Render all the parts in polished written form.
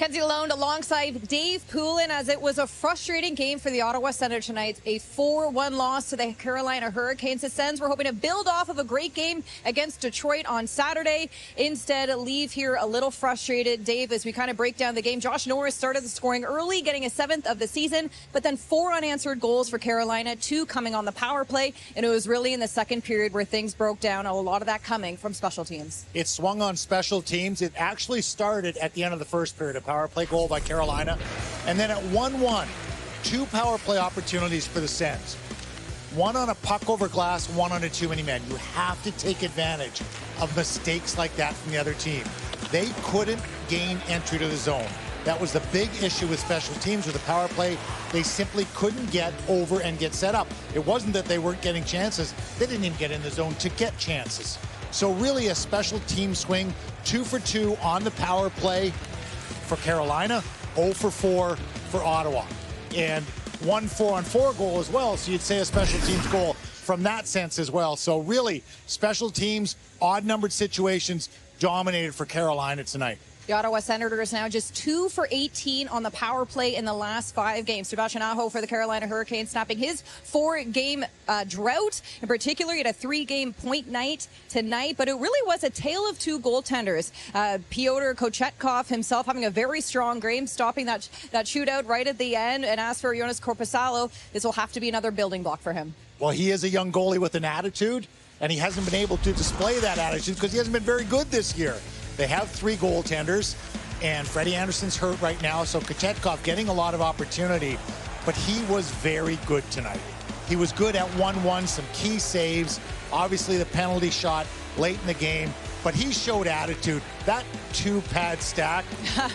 Kenzie Lalonde alongside Dave Poulin, as it was a frustrating game for the Ottawa Senators tonight. A 4-1 loss to the Carolina Hurricanes. The Sens were hoping to build off of a great game against Detroit on Saturday. Instead, leave here a little frustrated. Dave, as we kind of break down the game, Josh Norris started the scoring early, getting his 7th of the season, but then 4 unanswered goals for Carolina, 2 coming on the power play, and it was really in the second period where things broke down, a lot of that coming from special teams. It swung on special teams. It actually started at the end of the first period. A power play goal by Carolina. And then at 1-1, 2 power play opportunities for the Sens. One on a puck over glass, one on a too-many men. You have to take advantage of mistakes like that from the other team. They couldn't gain entry to the zone. That was the big issue with special teams with the power play. They simply couldn't get over and get set up. It wasn't that they weren't getting chances. They didn't even get in the zone to get chances. So really a special team swing, 2 for 2 on the power play for Carolina, 0 for 4 for Ottawa. And 1 4-on-4 goal as well, so you'd say a special teams goal from that sense as well. So really, special teams, odd-numbered situations dominated for Carolina tonight. The Ottawa Senators now just 2 for 18 on the power play in the last 5 games. Sebastian Aho for the Carolina Hurricanes snapping his 4-game drought. In particular, he had a 3-game point night tonight, but it really was a tale of 2 goaltenders. Pyotr Kochetkov himself having a very strong game, stopping that shootout right at the end. And as for Jonas Korpisalo, this will have to be another building block for him. Well, he is a young goalie with an attitude, and he hasn't been able to display that attitude because he hasn't been very good this year. They have 3 goaltenders, and Freddie Anderson's hurt right now, so Kochetkov getting a lot of opportunity, but he was very good tonight. He was good at 1-1, some key saves, obviously the penalty shot late in the game, but he showed attitude. That 2-pad stack,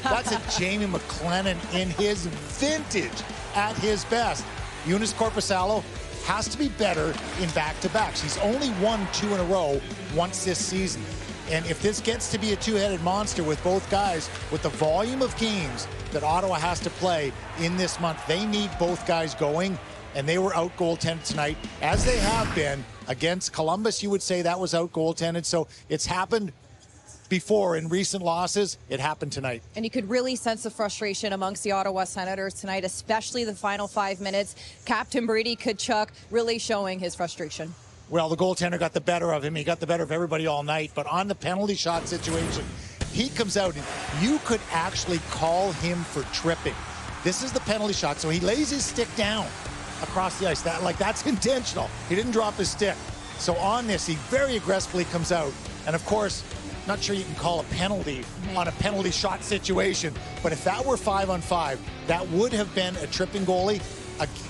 that's a Jamie McLennan in his vintage at his best. Jonas Korpisalo has to be better in back-to-backs. He's only won 2 in a row once this season. And if this gets to be a 2-headed monster with both guys, with the volume of games that Ottawa has to play in this month, they need both guys going, and they were out goaltended tonight, as they have been against Columbus. You would say that was out goaltended, so it's happened before in recent losses. It happened tonight. And you could really sense the frustration amongst the Ottawa Senators tonight, especially the final 5 minutes. Captain Brady Tkachuk really showing his frustration. Well, the goaltender got the better of him. He got the better of everybody all night. But on the penalty shot situation, he comes out and you could actually call him for tripping. This is the penalty shot. So he lays his stick down across the ice. That's intentional. He didn't drop his stick. So on this, he very aggressively comes out. And of course, not sure you can call a penalty on a penalty shot situation. But if that were 5-on-5, that would have been a tripping goalie.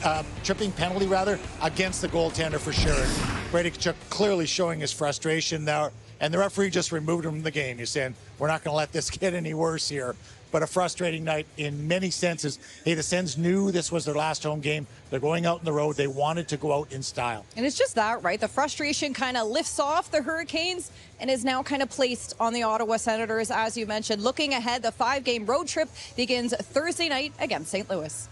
A tripping penalty, rather, against the goaltender for sure. Brady Tkachuk clearly showing his frustration there, and the referee just removed him from the game. He's saying, we're not going to let this get any worse here. But a frustrating night in many senses. Hey, the Sens knew this was their last home game. They're going out on the road. They wanted to go out in style. And it's just that, right? The frustration kind of lifts off the Hurricanes and is now kind of placed on the Ottawa Senators, as you mentioned. Looking ahead, the 5-game road trip begins Thursday night against St. Louis.